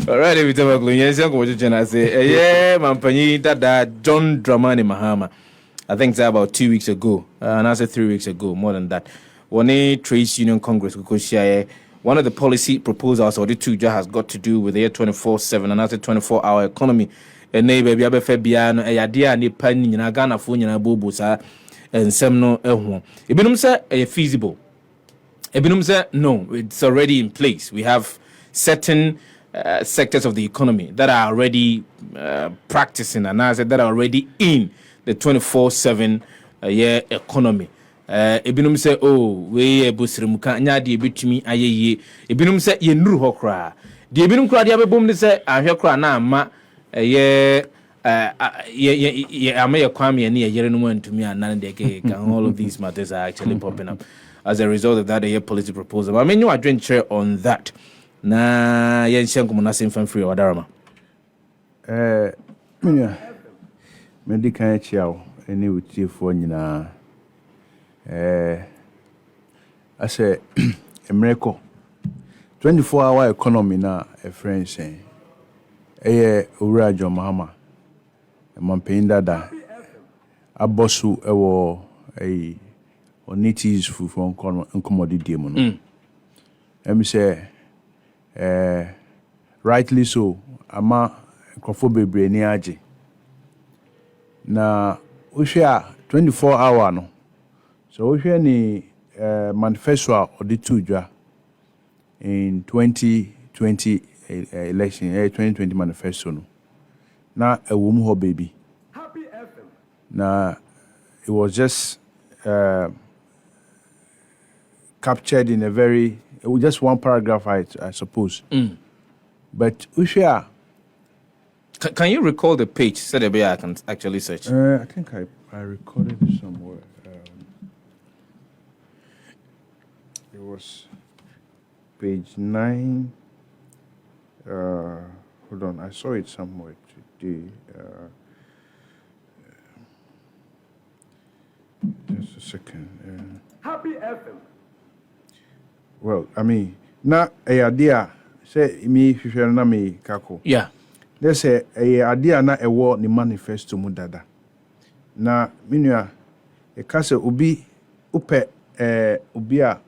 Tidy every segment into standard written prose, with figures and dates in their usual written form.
Alright, we Tamakloe. Yes, I'm going to say, yeah, Mampani, that John Mahama. I think it's about 2 weeks ago, and I said 3 weeks ago, more than that. When a trades union congress, because one of the policy proposals or the two has got to do with the 24/7 and after 24-hour economy. And neighbor, be a fair piano, a idea, and a penny in a Ghana phone and a bobo, and some no. Ibinum say feasible. Ibinum say no, it's already in place. We have certain sectors of the economy that are already practicing and I said that are already in the 24/7 year economy. Ibinum say, oh, we busrim kanya di bitumi ayeye. Ibinum say ye nuru hokra. Di ibinum kra di abebom ni say ahwekra na ama ye ama ye kwame ne ye yere no antumi anan de ke all of these matters are actually popping up as a result of that year policy proposal. But I mean you adventure on that. Na ye nhyem komo na semfan free wadarama. Medical chiao any utifo nyina I say America 24-hour economy na a friend saying Ura John Mahama Mampain dada abosu ewo onities fu from commodity demo no say rightly so ama nkofo bebre ni age na ohwe 24-hour no so ohwe ni manifesto or the two dwa in 2020 election 2020 manifesto no na ewom ho baby na it was just captured in a very just one paragraph I suppose but Ushia can you recall the page so that I can actually search? I think I recorded it somewhere. It was page 9. Hold on, I saw it somewhere today. Just a second. Happy FM. Well, I mean, na a idea say me hwehwe na me kako. Yeah. They say a idea na a war ni manifesto mu dada. Na minua e kase obi upe obi a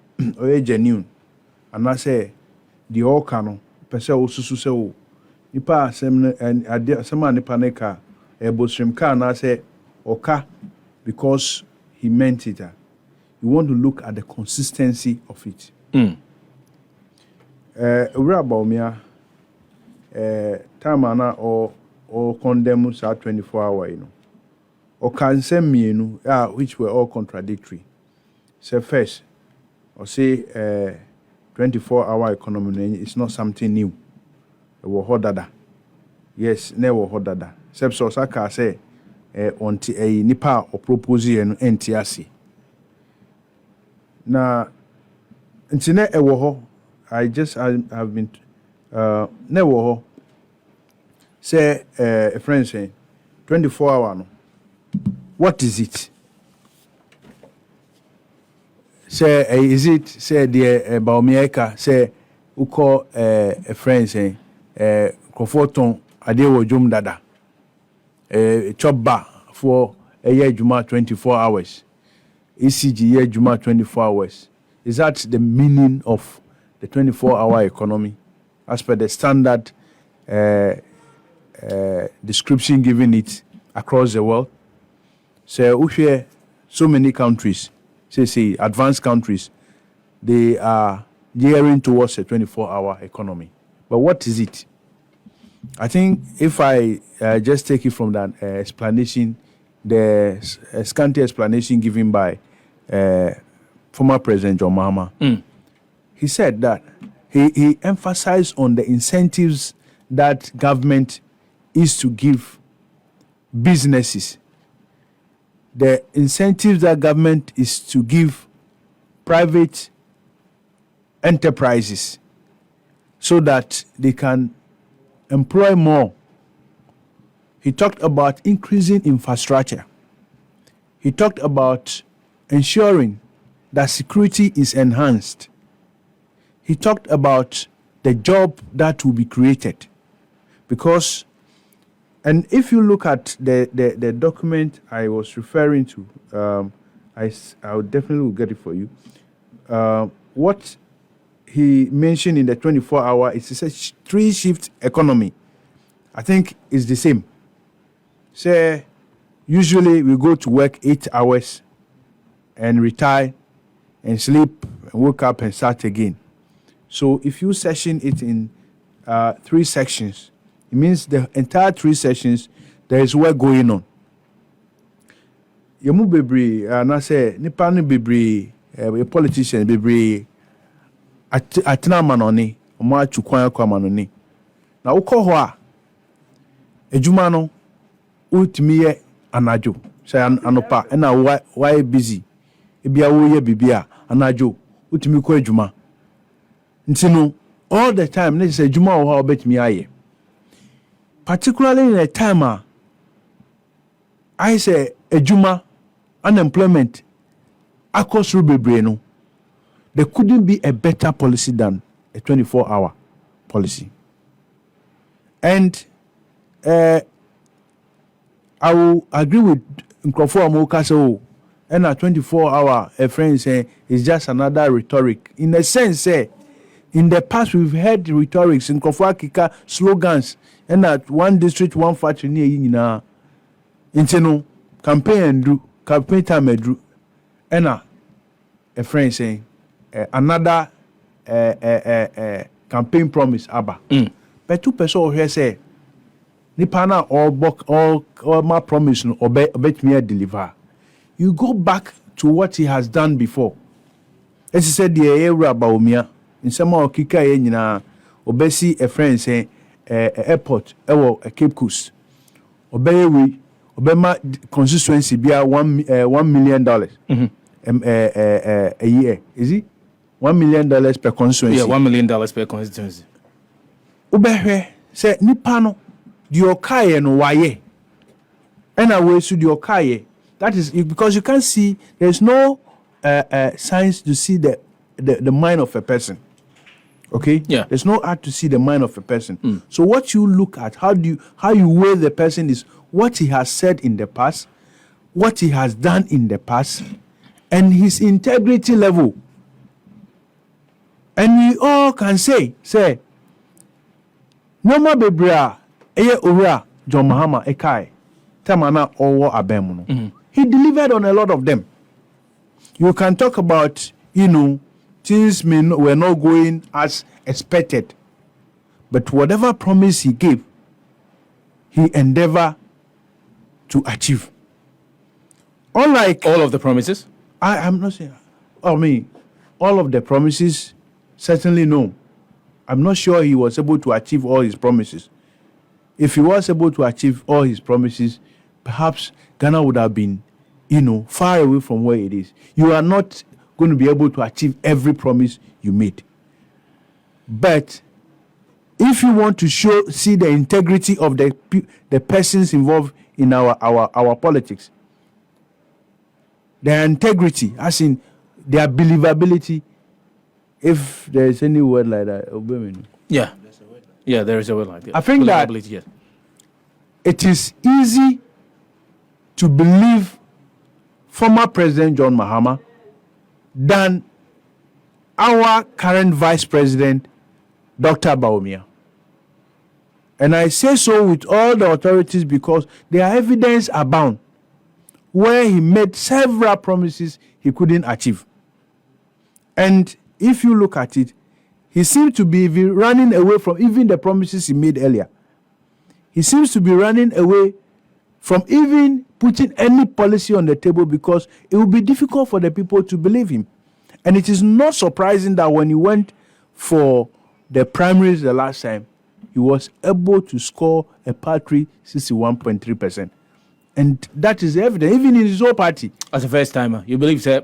oye genuine ana say the all kano pese osusu se o nipa asem idea sama nipa ne ka e bosrim ka na say oka because he meant it. You want to look at the consistency of it. Bawumia time na or condemn sa 24-hour or can send me which were all contradictory. So first or say 24-hour economy is not something new. It was hodada. Yes, never hodada. Except Osaka say on a nipa or proposal and NTRC. Now, internet ewo I have been never say a friend saying 24-hour no. What is it? Say is it say the Bawumia say who call a friend saying Kofoton adewo jum dada chop bar for a year juma 24 hours. ECG year juma 24 hours. Is that the meaning of the 24-hour economy as per the standard description given it across the world? So many countries, say advanced countries, they are gearing towards a 24-hour economy. But what is it? I think if I just take it from that explanation, the scanty explanation given by former President John Mahama, he said that he emphasized on the incentives that government is to give businesses. The incentives that government is to give private enterprises so that they can employ more. He talked about increasing infrastructure. He talked about ensuring that security is enhanced. He talked about the job that will be created. because, and if you look at the document I was referring to, I will definitely will get it for you. What he mentioned in the 24-hour is a 3-shift economy. I think it's the same. Say, usually we go to work 8 hours and retire and sleep and wake up and start again. So if you section it in 3 sections, it means the entire 3 sections, there is work going on. Yamu bebre, na say nipa ni bebre, a politician bebre, atina manoni, omo atukwan kwa manoni. Na ukọ ho a, ejuma no, utimi ye anajo, say anopa, na why busy. Ebia wo ye bibia anajo, utimi kọ ejuma. Nti no, all the time, ne say ejuma wo ha obetimi aye. Particularly in a time I say ejuma unemployment across bebre no, there couldn't be a better policy than a 24-hour policy. And I will agree with Nkrofo Amoka and a 24-hour a friend saying it's just another rhetoric. In a sense, in the past we've heard rhetorics in Nkrofo Akika slogans and at one district, one factory near Yina. Inteno campaign and do campaign time drew and a friend saying another campaign promise abba. But 2 person here say Nipana all my promise no obet me deliver. You go back to what he has done before. As he said the area Bawumia in some of Kika Yina obesi a friend saying airport a Cape Coast. Obey Obama constituency be $1 million a year. Is it $1 million per constituency? Yeah, $1 million per constituency. Ubehwe say nipano di okaye no waye. And away to the okaye. That is because you can't see. There's no science to see the mind of a person. Okay. Yeah. There's no art to see the mind of a person. So what you look at, how you weigh the person is what he has said in the past, what he has done in the past, and his integrity level. And we all can say, no more bebra, eye ura, John Mahama, ekai, tamana owo abemuno. He delivered on a lot of them. You can talk about, things were not going as expected. But whatever promise he gave, he endeavored to achieve. Unlike all of the promises? I'm not saying, all of the promises, certainly no. I'm not sure he was able to achieve all his promises. If he was able to achieve all his promises, perhaps Ghana would have been, far away from where it is. You are not going to be able to achieve every promise you made. But if you want to see the integrity of the persons involved in our politics, their integrity, as in their believability, if there is any word like that, yeah, yeah, there is a word like that. I think that yes. It is easy to believe former President John Mahama than our current Vice President, Dr. Bawumia. And I say so with all the authorities because there are evidence abound where he made several promises he couldn't achieve. And if you look at it, he seems to be running away from even the promises he made earlier. He seems to be running away from even putting any policy on the table because it will be difficult for the people to believe him. And it is not surprising that when he went for the primaries the last time, he was able to score a paltry 61.3%. And that is evident, even in his own party. As a first timer, you believe, sir?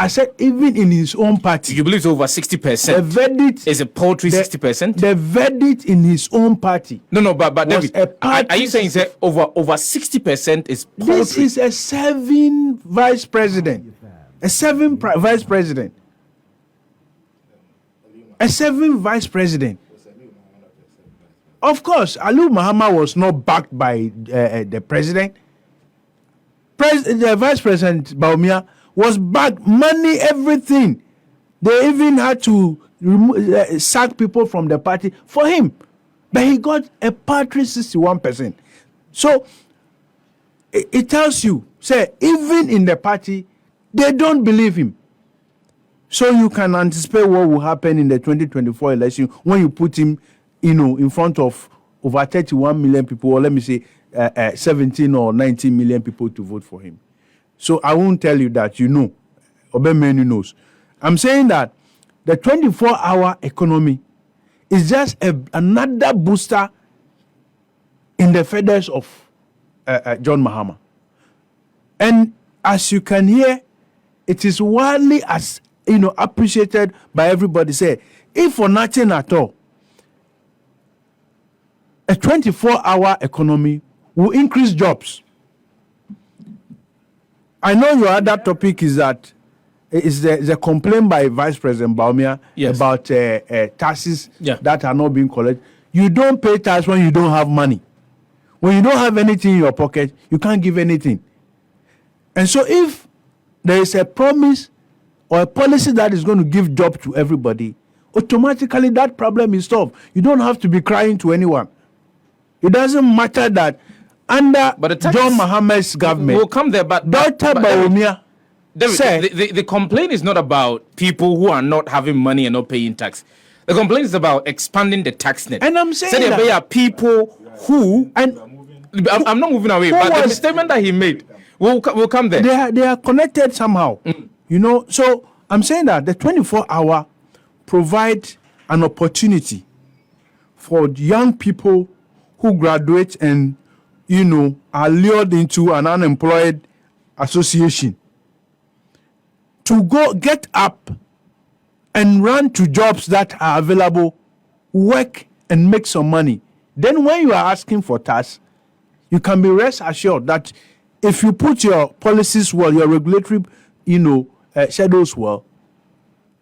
I said, even in his own party. You believe it's over 60%? The verdict is a paltry 60%? The verdict in his own party. No, but David, are you saying that over 60% is paltry? This is a 7 vice president. A 7 vice president. A 7 vice president. Of course, Ali Mahama was not backed by the president. The Vice President Bawumia was backed, money, everything. They even had to sack people from the party for him. But he got a paltry 61%. So it tells you, say, even in the party, they don't believe him. So you can anticipate what will happen in the 2024 election when you put him, in front of over 31 million people, or let me say 17 or 19 million people to vote for him. So I won't tell you that, Obemenu knows. I'm saying that the 24-hour economy is just another booster in the feathers of John Mahama. And as you can hear, it is widely appreciated by everybody. Say, if for nothing at all, a 24-hour economy will increase jobs. I know your other topic is that the complaint by Vice President Bawumia about taxes that are not being collected. You don't pay tax when you don't have money. When you don't have anything in your pocket, you can't give anything. And so if there is a promise or a policy that is going to give job to everybody, automatically that problem is solved. You don't have to be crying to anyone. It doesn't matter that under John Mahama's government, we'll come there, but Dr. Bawumia said the complaint is not about people who are not having money and not paying tax. The complaint is about expanding the tax net. And I'm saying that there are people who, and I'm not moving away, but the statement that he made, we'll come there. They are connected somehow. So I'm saying that the 24-hour provide an opportunity for young people who graduate and, are lured into an unemployed association to go get up and run to jobs that are available, work and make some money. Then when you are asking for tax, you can be rest assured that if you put your policies well, your regulatory, schedules well,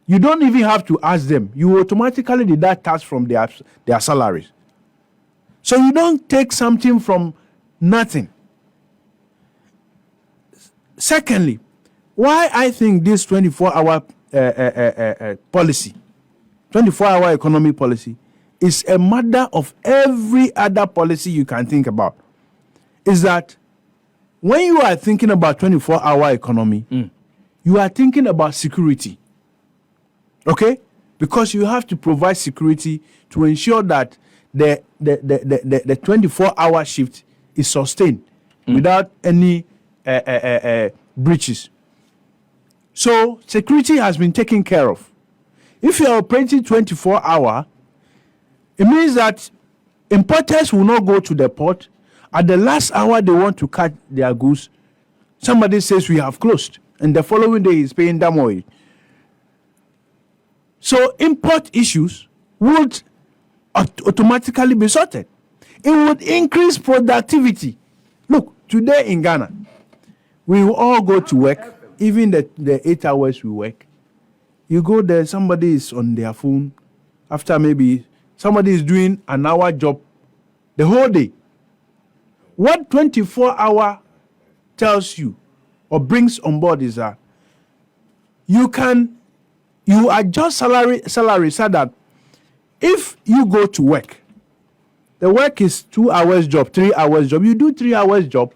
you don't even have to ask them. You automatically deduct tax from their salaries. So you don't take something from nothing. Secondly, why I think this 24-hour policy, 24-hour economy policy, is a matter of every other policy you can think about, is that when you are thinking about 24-hour economy, you are thinking about security. Okay? Because you have to provide security to ensure that the 24-hour shift is sustained without any breaches. So security has been taken care of. If you are operating 24-hour, it means that importers will not go to the port. At the last hour they want to cut their goods, somebody says we have closed, and the following day he's paying them oil. So import issues would automatically be sorted. It would increase productivity. Look, today in Ghana, we will all go to work, even the 8 hours we work. You go there, somebody is on their phone. After maybe somebody is doing an hour job the whole day. What 24-hour tells you or brings on board is that you adjust salary so that if you go to work, the work is 2 hours job, 3 hours job, you do 3 hours job,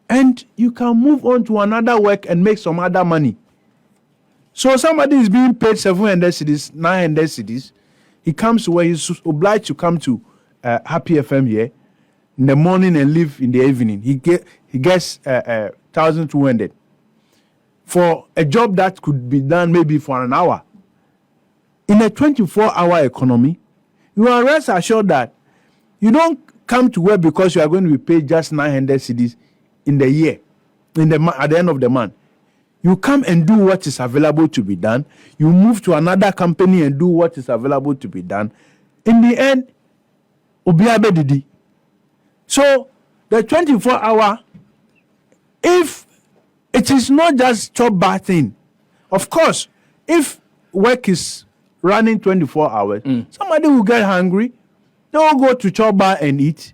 and you can move on to another work and make some other money. So somebody is being paid 700 cedis, 900 cedis. He comes to where he's obliged to come to Happy FM here in the morning and leave in the evening. He gets 1,200 for a job that could be done maybe for an hour. In a 24-hour economy, you are rest assured that you don't come to work because you are going to be paid just 900 cedis in the year, at the end of the month. You come and do what is available to be done. You move to another company and do what is available to be done. In the end, obiabe didi. So the 24-hour, if it is not just job bad thing, of course, if work is running 24 hours, somebody will get hungry. They will go to Choba and eat.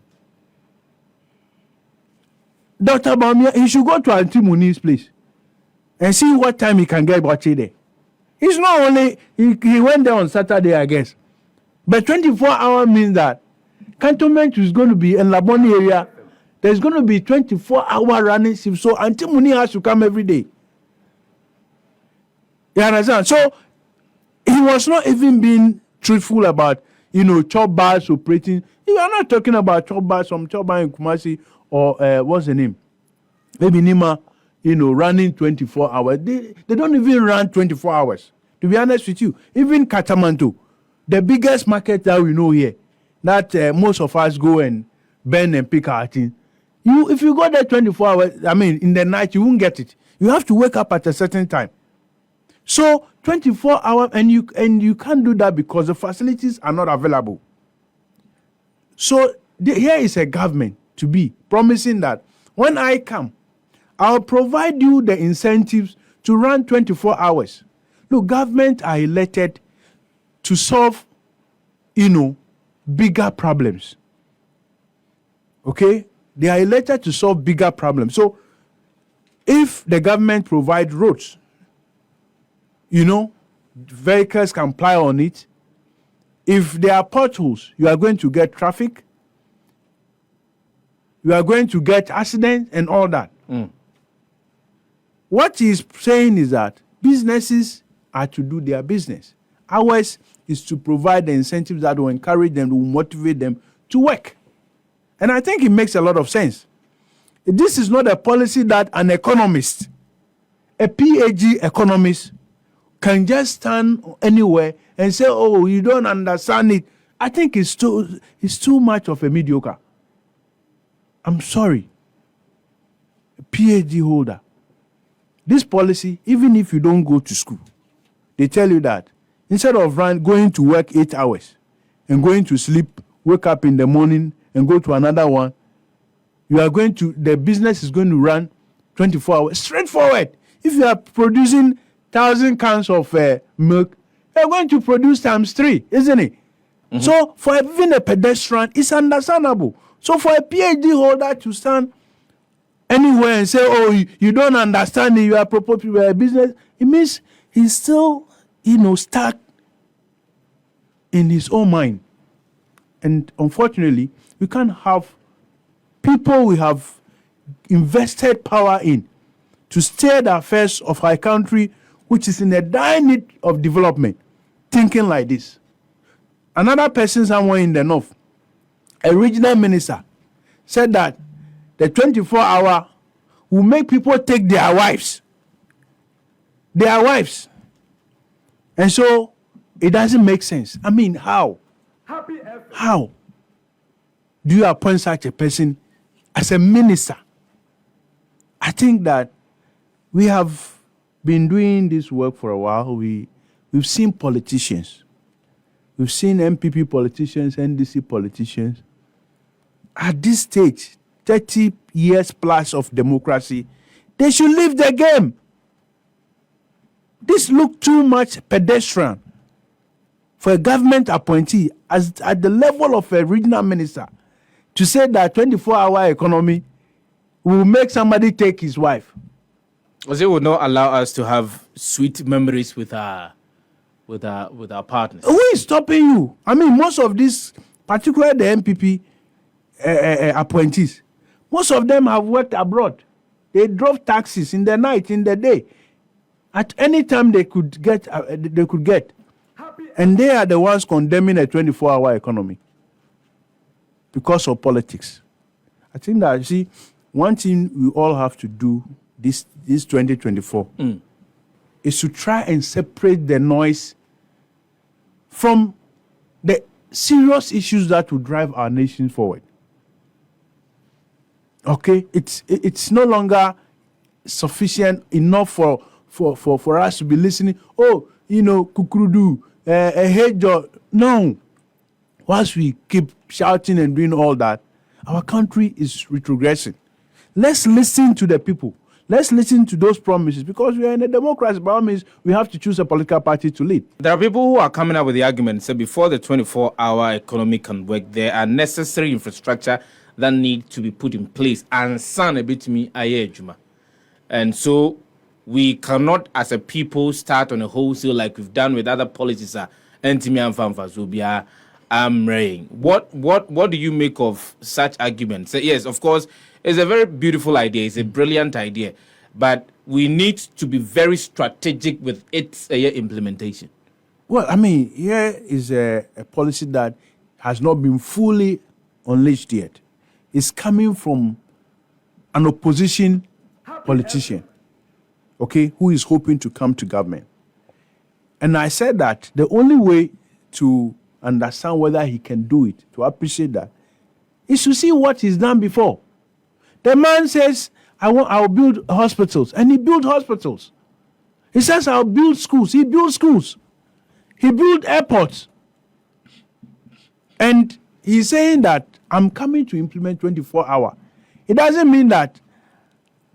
Dr. Bawumia, he should go to Auntie Muni's place and see what time he can get Bachi there. It's not only, he went there on Saturday, I guess. But 24 hours means that cantonment is going to be in Laboni area. There's going to be 24-hour running shift. So Auntie Muni has to come every day. You understand? So he was not even being truthful about, chop bars operating. You are not talking about chop bars, some chop bar in Kumasi or what's the name? Maybe Nima, running 24 hours. They don't even run 24 hours. To be honest with you, even Katamanto, the biggest market that we know here, that most of us go and burn and pick our thing. If you go there 24 hours, in the night, you won't get it. You have to wake up at a certain time. So 24 hours, and you can't do that because the facilities are not available. So here is a government to be promising that when I come, I'll provide you the incentives to run 24 hours. Look, government are elected to solve, bigger problems. Okay? They are elected to solve bigger problems. So if the government provides roads, vehicles can ply on it. If there are potholes, you are going to get traffic. You are going to get accidents and all that. What he is saying is that businesses are to do their business. Ours is to provide the incentives that will encourage them, will motivate them to work. And I think it makes a lot of sense. This is not a policy that an economist, a PhD economist, can just stand anywhere and say, oh, you don't understand it. I think it's too much of a mediocre. I'm sorry. A PhD holder. This policy, even if you don't go to school, they tell you that instead of going to work 8 hours and going to sleep, wake up in the morning and go to another one, the business is going to run 24 hours. Straightforward. If you are producing 1,000 cans of milk, you're going to produce times 3, isn't it? Mm-hmm. So for even a pedestrian, it's understandable. So for a PhD holder to stand anywhere and say, oh, you don't understand it, you are proposing a business, it means he's still, stuck in his own mind. And unfortunately, we can't have people we have invested power in to steer the affairs of our country, which is in a dire need of development, thinking like this. Another person somewhere in the north, a regional minister, said that the 24-hour will make people take their wives. Their wives. And so it doesn't make sense. How? How do you appoint such a person as a minister? I think that we have been doing this work for a while. We've seen politicians. We've seen MPP politicians, NDC politicians. At this stage, 30 years plus of democracy, they should leave the game. This looks too much pedestrian for a government appointee at the level of a regional minister to say that 24-hour economy will make somebody take his wife. Because it would not allow us to have sweet memories with our partners. Who is stopping you? Most of these, particularly the MPP appointees, most of them have worked abroad. They drove taxis in the night, in the day. At any time they could get. And they are the ones condemning a 24-hour economy because of politics. I think that, one thing we all have to do this 2024 is to try and separate the noise from the serious issues that will drive our nation forward. Okay, it's no longer sufficient enough for us to be listening. Oh, kukurudu, hejo. No. Once we keep shouting and doing all that, our country is retrogressing. Let's listen to the people. Let's listen to those promises because we are in a democracy. By all means, we have to choose a political party to lead. There are people who are coming up with the argument that before the 24-hour economy can work, there are necessary infrastructure that need to be put in place. And son a bit me ayejuma. And so we cannot, as a people, start on a wholesale like we've done with other policies. Antimi and fanfas will be What do you make of such arguments? Yes, of course, it's a very beautiful idea. It's a brilliant idea. But we need to be very strategic with its implementation. Well, I mean, here is a policy that has not been fully unleashed yet. It's coming from an opposition politician, okay, who is hoping to come to government. And I said that the only way to understand whether he can do it, to appreciate that, is to see what he's done before. The man says, I'll build hospitals, and he built hospitals. He says, I'll build schools. He built schools. He built airports. And he's saying that I'm coming to implement 24-hour. It doesn't mean that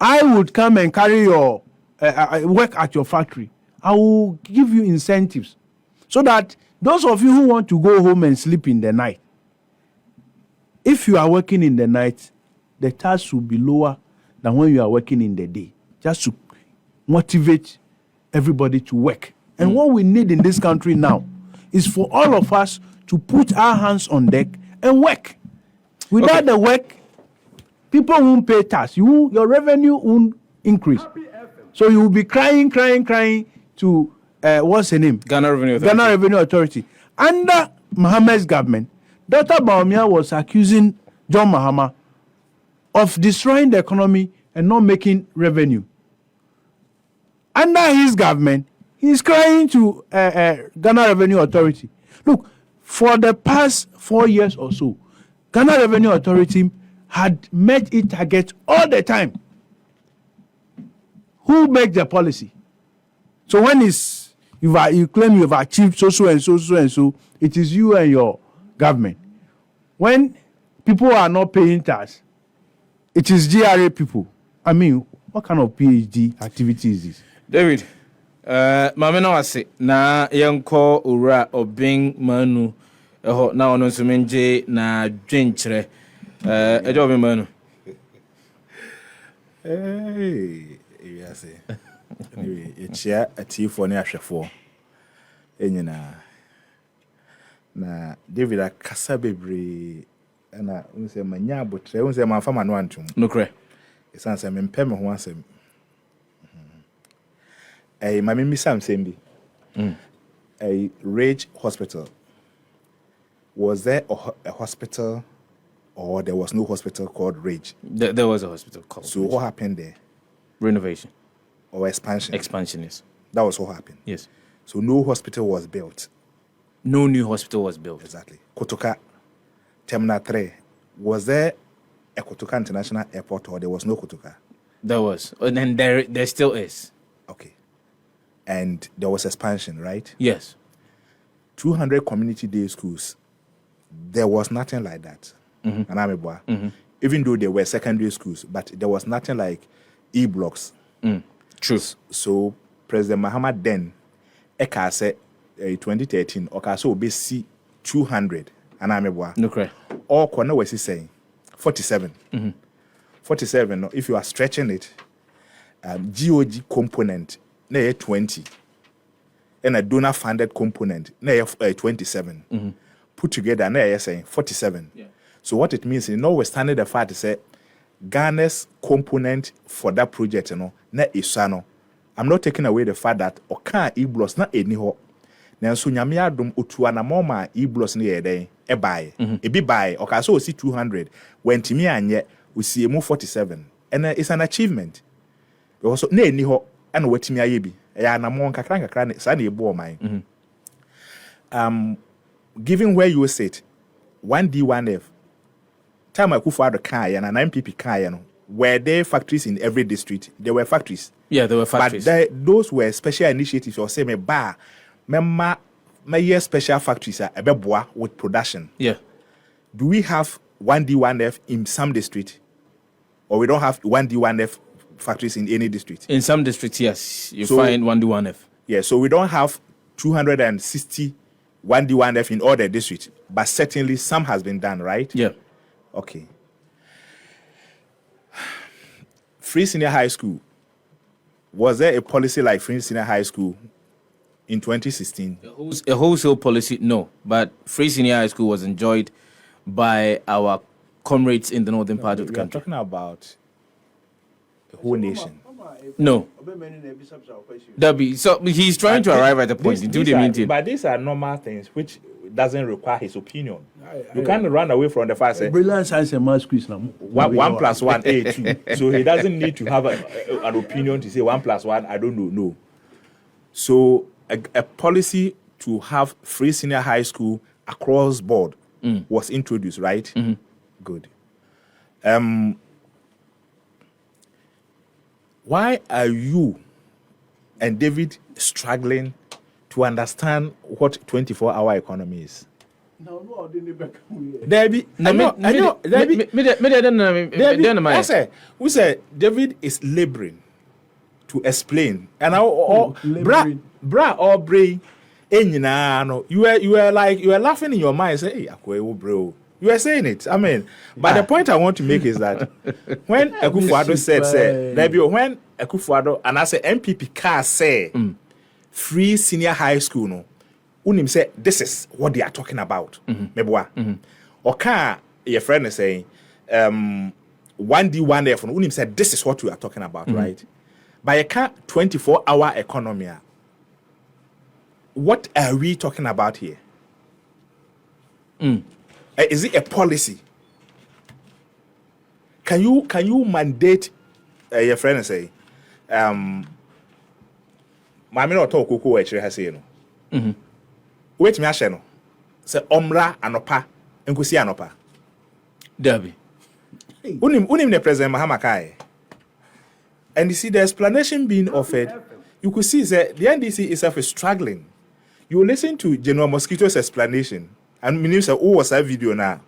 I would come and carry your work at your factory. I will give you incentives so that those of you who want to go home and sleep in the night, if you are working in the night, the tax will be lower than when you are working in the day, just to motivate everybody to work. And what we need in this country now is for all of us to put our hands on deck and work. Without the work, people won't pay tax. Your revenue won't increase. So you will be crying to, what's her name? Ghana Revenue Authority. Under Mahama's government, Dr. Bawumia was accusing John Mahama of destroying the economy and not making revenue. Under his government, he's crying to Ghana Revenue Authority. Look, for the past 4 years or so, Ghana Revenue Authority had met its target all the time. Who makes the policy? So when you claim you've achieved so and so, it is you and your government. When people are not paying tax, it is GRA people. I mean, what kind of PhD activity is this? David, mame na wase na yenko ura obeng manu na ono nso menje na dwenkyere ejo obeng manu. Yes. Anyway, it's here a tea for near Shafo. Enyina na David a kasa bebre na unse manya botre unse manfa manu antum. No kre. Esan se mempem ho asem. Mami mi sam sembi. A Rage Hospital. Was there a hospital or there was no hospital called Rage? There was a hospital called So Rage. what happened there? Renovation. Or expansion? Expansion, yes. That was what happened. Yes. So no hospital was built. No new hospital was built. Exactly. Kotoka, Terminal 3. Was there a Kotoka International Airport or there was no Kotoka? There was. And there still is. Okay. And there was expansion, right? Yes. 200 community day schools. There was nothing like that. Even though there were secondary schools, but there was nothing like E-blocks. True. So President Mahama then, Eka said 2013, okay, so be see 200. No correct. Or Kwana was he saying 47. 47. If you are stretching it, GOG component, na 20, and a donor funded component, na 27. Put together, na saying 47. Yeah. So what it means, notwithstanding the fact is Ghana's component for that project, na isano. I'm not taking away the fact that oka e-blocks na any ho. Now so nyame adom otua na moma e-blocks na yeden e buy. E be buy oka so see 200 when timi anye we see emu 47. And it's an achievement. Because na any ho and wetimi aye bi. Ya na mo nkakra na sa na ebo man. Given where you sit 1D1F time Akufo-Addo car and an MPP car, were there factories in every district? There were factories. Yeah, there were factories. But those were special initiatives or say me bar my special factories are a with production. Yeah. Do we have 1D1F in some district? Or we don't have 1D1F factories in any district? In some districts, yes, you find 1D1F. Yeah, so we don't have 260 1D1F in all the districts, but certainly some has been done, right? Yeah. Okay. Free senior high school. Was there a policy like free senior high school in 2016? A wholesale policy, no. But free senior high school was enjoyed by our comrades in the northern part of the country. We're talking about the whole nation. No. Debbie, so he's trying to arrive at a point. But these are normal things which doesn't require his opinion. You can't run away from the fact that Brilliant science and math quiz now. 1 + 1 A2. So he doesn't need to have an opinion to say 1 + 1, I don't know. No. So a policy to have free senior high school across board was introduced, right? Mm-hmm. Good. Why are you and David struggling to understand what 24-hour economy is? David, we say David is laboring to explain, and bra or brain, you were laughing in your mind, say, hey, bro. You are saying it. I mean, but the point I want to make is that when Akufo-Addo said, when Akufo-Addo and I say MPP car say free senior high school, no, unim say this is what they are talking about. Mebwa. Or car your friend is saying 1D1F, unim said this is what we are talking about, right? By a car 24-hour economy, what are we talking about here? Is it a policy? Can you mandate your friend and say, Mami no talk kuku actually has say no. Wait me asheno. Say omra anopa enkusi anopa. Debbie. Unim the President Mahama kai. And you see the explanation being offered, you could see that the NDC itself is struggling. You listen to General Mosquito's explanation. And me say, oh, was that video now?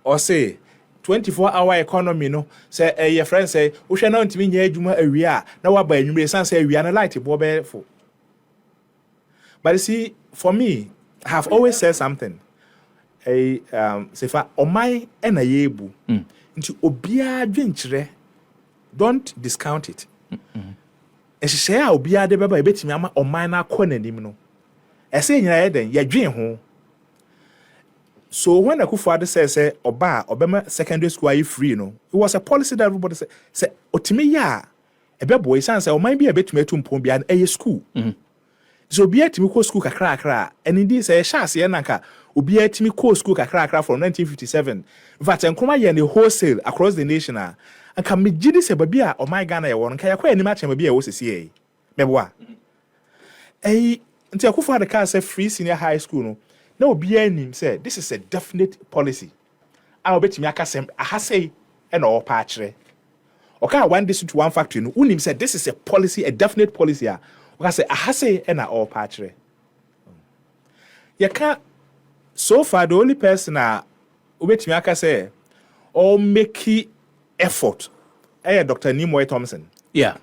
Or say 24-hour economy, no. Say, your friend say, we shall not mean ye juma a ria. Now what by you say we are light for. But you see, for me, I have always said something. Say for omai and a yebu into obia adventure, don't discount it. And she say, obia de baba bet me ama omai na kone nimno. I say you're dream home. So when Akufo-Addo says Obama secondary school are free, it was a policy that everybody say otimi ya ebe boy san say o man be a bit me to mpon bia na school. So be atimi ko school kakra and indeed say chance ye nanka obi atimi ko school kakra from 1957. In fact enkoma ye ne wholesale across the nation and can me gidi say baby a o man Ghana ye won kan yakwa anima chem baby a wo sese meboa. Until Akufo-Addo can say free senior high school, no. Now be him say this is a definite policy. I'll bet me akasem ahase and all patchre. Okay, one district to one factory. No, unim said this is a policy, a definite policy. Okay, say ahase and all patchre. You can't. So far, the only person ubet me akase or make effort. Dr. Nimoy Thompson. Yeah.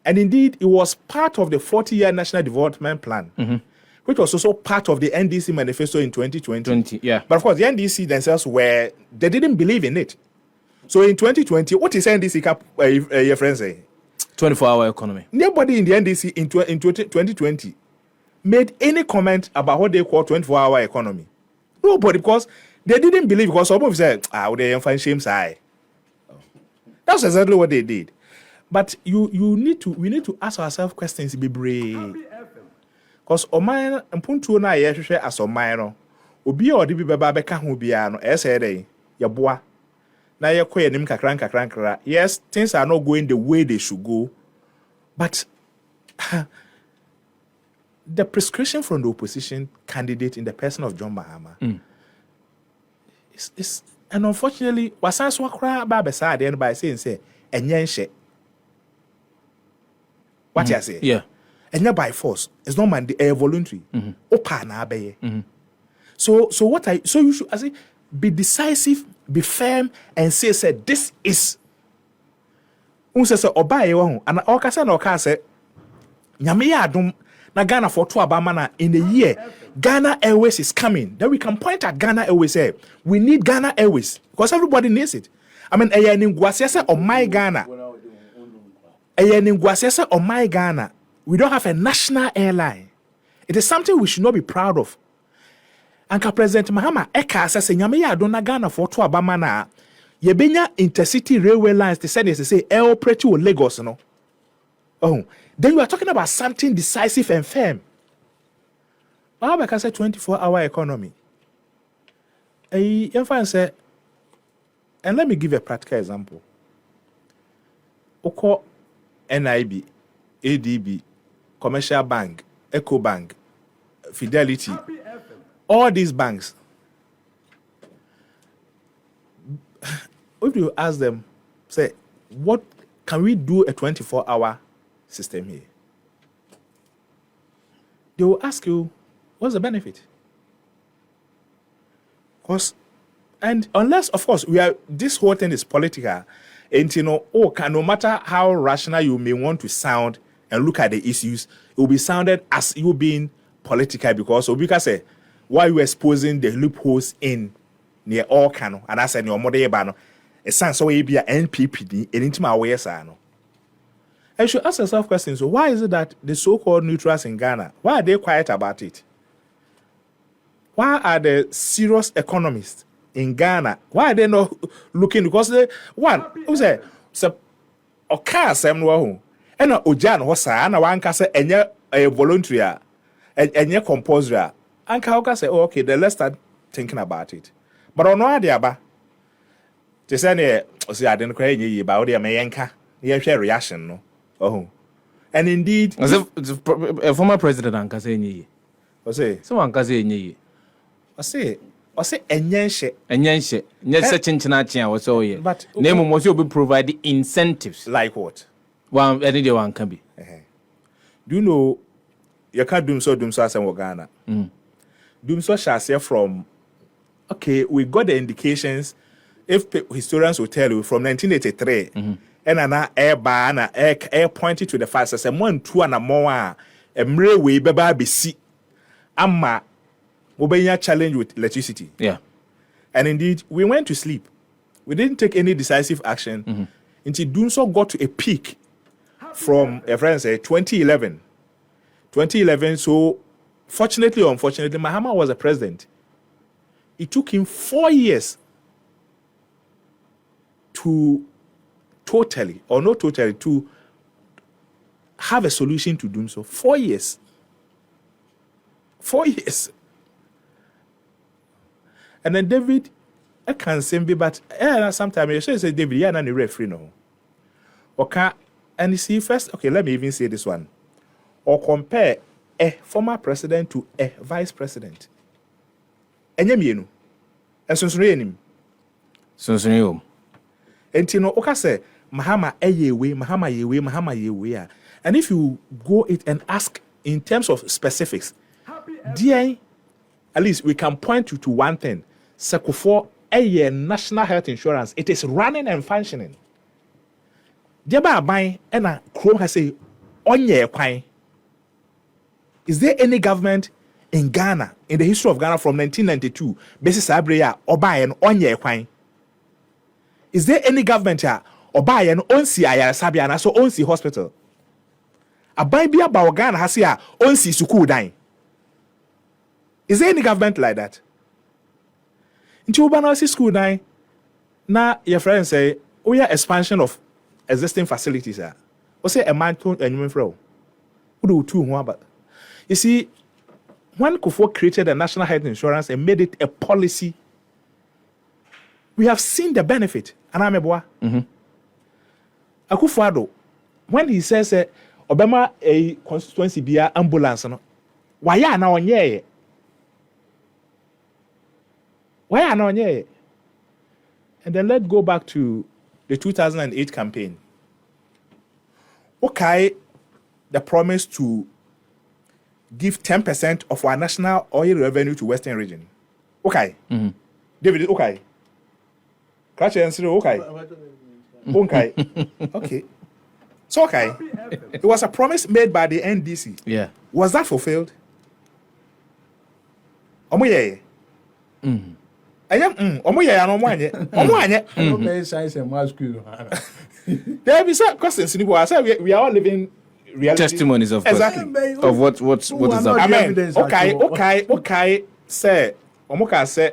And indeed, it was part of the 40-year National Development Plan, which was also part of the NDC manifesto in 2020. Yeah. But of course, the NDC themselves they didn't believe in it. So in 2020, what is NDC your friends say? 24-hour economy. Nobody in the NDC in 2020 made any comment about what they call 24-hour economy. Nobody, because they didn't believe, because some of them said, they find shame side. That's exactly what they did. But we need to ask ourselves questions, be brave. Because Oman and Puntu na ye share as Omano, Obi or Dibi Baba Kahu Biano, SAD, Yaboa. Na ye quay nim kakran. Yes, things are not going the way they should go. But the prescription from the opposition candidate in the person of John Mahama is and unfortunately, wasan swakra ba besa at the end by saying say enye what you say? Yeah. And not by force. It's not voluntary. Opa na abeye. So you should be decisive, be firm, and say this is Unsese obaye wo and okasa na okase nyame ya adom na Ghana for to abama na in a year Ghana Airways is coming. Then we can point at Ghana Airways say we need Ghana Airways because everybody needs it. I mean on my Ghana. On my Ghana. We don't have a national airline. It is something we should not be proud of. Anka President Mahama eka says nyame ya adom na Ghana for to abama na yebenya intercity railway lines to say air operate to Lagos no. Oh, then you are talking about something decisive and firm. I can say 24-hour economy. Say, and let me give a practical example. Oko NIB, ADB, Commercial Bank, Eco Bank, Fidelity, all these banks. If you ask them, say, what can we do a 24-hour system here? They will ask you, what's the benefit? Because, and unless, of course, this whole thing is political, and no matter how rational you may want to sound and look at the issues, it will be sounded as you being political because say, why you exposing the loopholes in near all cano, and I said your mother it sounds so be a NPPD and into my way, no. And you should ask yourself questions. So why is it that the so-called neutrals in Ghana, why are they quiet about it? Why are the serious economists in Ghana, why are they not looking? Because who say, oka sem no ho. And ojan ho sa na wan ka say enye voluntary enye compulsory. Anka oka say, oh, okay, then let's start thinking about it. But ono ade aba. They say ne o say ade no kwa enye yi ba o de me yenka. Ye hwe reaction no. Oh, and indeed, a former president Anka say enye. O say, so Anka say enye. O say enyenhye. Nye se chinchina chia wo so ye. But name mo say obi provide incentives. Like what? One any day one can be. Do you know you can't do so asem Ghana? Doom so shall say from okay, we got the indications if historians will tell you from 1983 and an air bar air pointed to the fact that someone two and a more a mre we beba be see amma Obenya challenge with electricity. Yeah. And indeed, we went to sleep. We didn't take any decisive action until Doomso got to a peak from, a friend said, 2011. 2011, so fortunately or unfortunately, Mahama was a president. It took him 4 years to totally, or not totally, to have a solution to Doomso. 4 years. 4 years. And then David, I can't say, but sometimes you say David, you're not a referee no. Okay, and you see first, okay, let me even say this one. Or compare a former president to a vice president. And you and Sunsunio. And you know, okay, say Mahama yewe. And if you go it and ask in terms of specifics, dear, at least we can point you to one thing. For a national health insurance, it is running and functioning. Jeba buying and a Chrome has a onye kwai. Is there any government in Ghana, in the history of Ghana from 1992, basis abreya or buy an onye kwai? Is there any government here or buy an onsi ayara sabiana so onsi hospital? A buy be about Ghana has here onsi suku dying. Is there any government like that? Into Ubanasi school now your friends say, oh yeah, expansion of existing facilities. Or say a man told a new fro. Who do two but you see, when Kufuor created the national health insurance and made it a policy, we have seen the benefit. And I'm a boy. Akufo-Addo, when he says Obama a constituency be a ambulance, why are now on ye? Why are not here? And then let's go back to the 2008 campaign. Okay, the promise to give 10% of our national oil revenue to Western region. Okay. David, okay. Catch and say, okay. Okay. Okay. So okay, it was a promise made by the NDC. Yeah. Was that fulfilled? Omo ye. Omo ye and omo anye. Omo anye. I don't make science and math school. There be some questions in I said we are all living reality. Testimonies of Exactly. of what is not- up. I mean, Evidence okay. Say, omo can say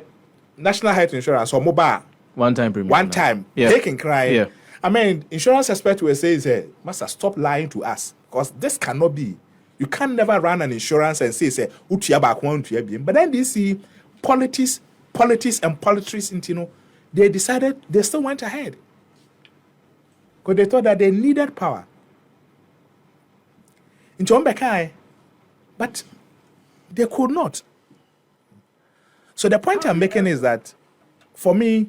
national health insurance or mobile One time premium. one time Yeah. they can cry. Yeah. I mean, insurance expert will say, Master, stop lying to us because this cannot be. You can never run an insurance and say, "Utia back one to your." But then they see politics, and politics. They decided they still went ahead because they thought that they needed power. In Chombekai, but they could not. So the point I'm making is that, for me,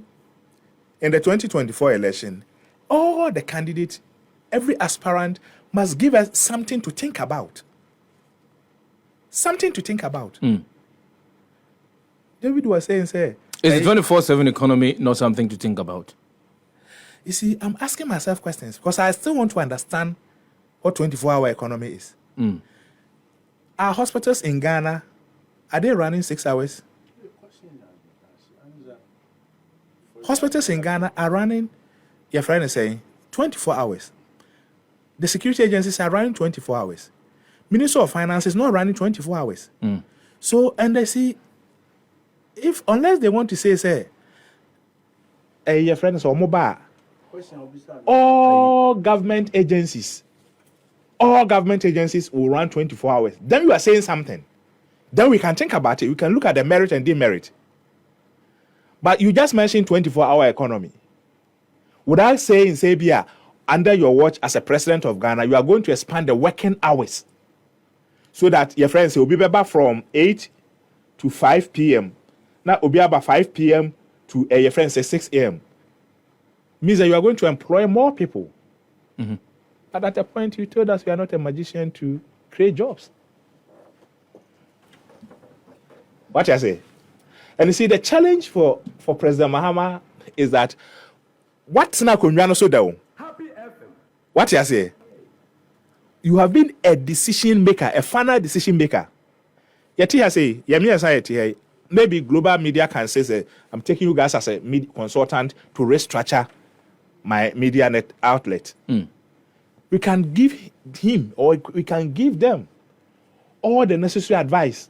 in the 2024 election, all the candidates, every aspirant must give us something to think about. Something to think about. David was saying, Is the 24/7 economy not something to think about? you see, I'm asking myself questions because I still want to understand what 24-hour economy is. Our hospitals in Ghana, are they running 6 hours? Hospitals in Ghana are running, your friend is saying, 24 hours. The security agencies are running 24 hours. Minister of Finance is not running 24 hours. So, and they see, unless they want to say, your friend is on mobile, all government agencies will run 24 hours. Then you are saying something. Then we can think about it. We can look at the merit and demerit. But you just mentioned 24-hour economy. Without saying, Bia, under your watch as a president of Ghana, you are going to expand the working hours so that your friends will be back from 8 to 5 p.m. Now, will be about 5 p.m. to your friends say 6 a.m. Means that you are going to employ more people. But at that point, you told us you are not a magician to create jobs. What I say? And you see, the challenge for President Mahama is that what's not going to so down? What I say? You have been a decision maker, a final decision maker. Yet I say, maybe global media can say, I'm taking you guys as a media consultant to restructure my media net outlet. We can give him or we can give them all the necessary advice.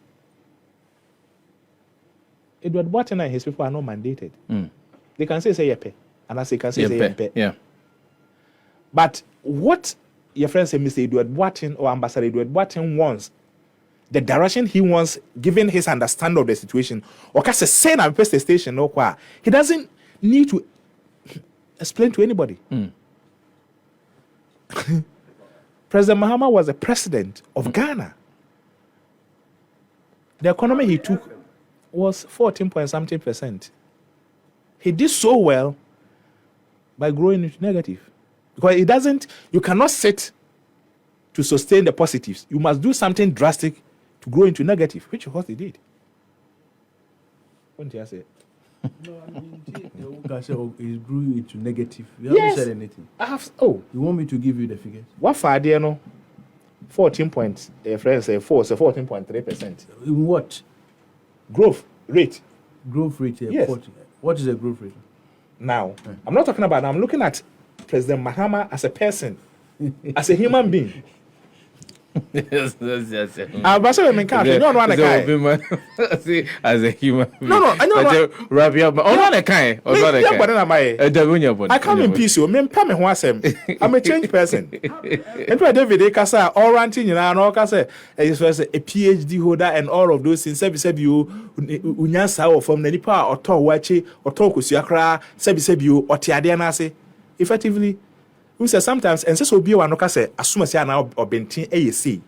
Edward Wharton and his people are not mandated. They can say yepe, and as they can say yepe. Yeah. But what your friend say, Mr. Edward Wharton or Ambassador Edward Wharton wants, the direction he wants, given his understanding of the situation, or can say na the station no kwa, he doesn't need to explain to anybody. President Mahama was the president of Ghana. The economy he took was 14.something%. He did so well by growing into negative. Because you cannot sit to sustain the positives. You must do something drastic to grow into negative, which is what he did. What did I say? No, I mean, it grew into negative. You Yes. haven't said anything. You want me to give you the figures? what for there no? 14 points. Friends say 14.3%. In what? Growth rate. Growth rate here, Yes. 40. What is the growth rate? Now, I'm not talking about. I'm looking at President Mahama as a person, as a human being. Yes. But so you don't want to guy. See, as a human. No, I know. Wrap you up. Not a kind. Or not a kind. I come in peace. You mean, come and I'm a changed person. And why David Kasa, all ranting, and all Kasa, a PhD holder, and all of those things. Sabi you, Unyasa or from Nenipa or Towachi or Tokusiakra, Sabi you, or Tiadiana say, effectively. We say sometimes, and so be one of say, as soon as you are now or bentin AEC.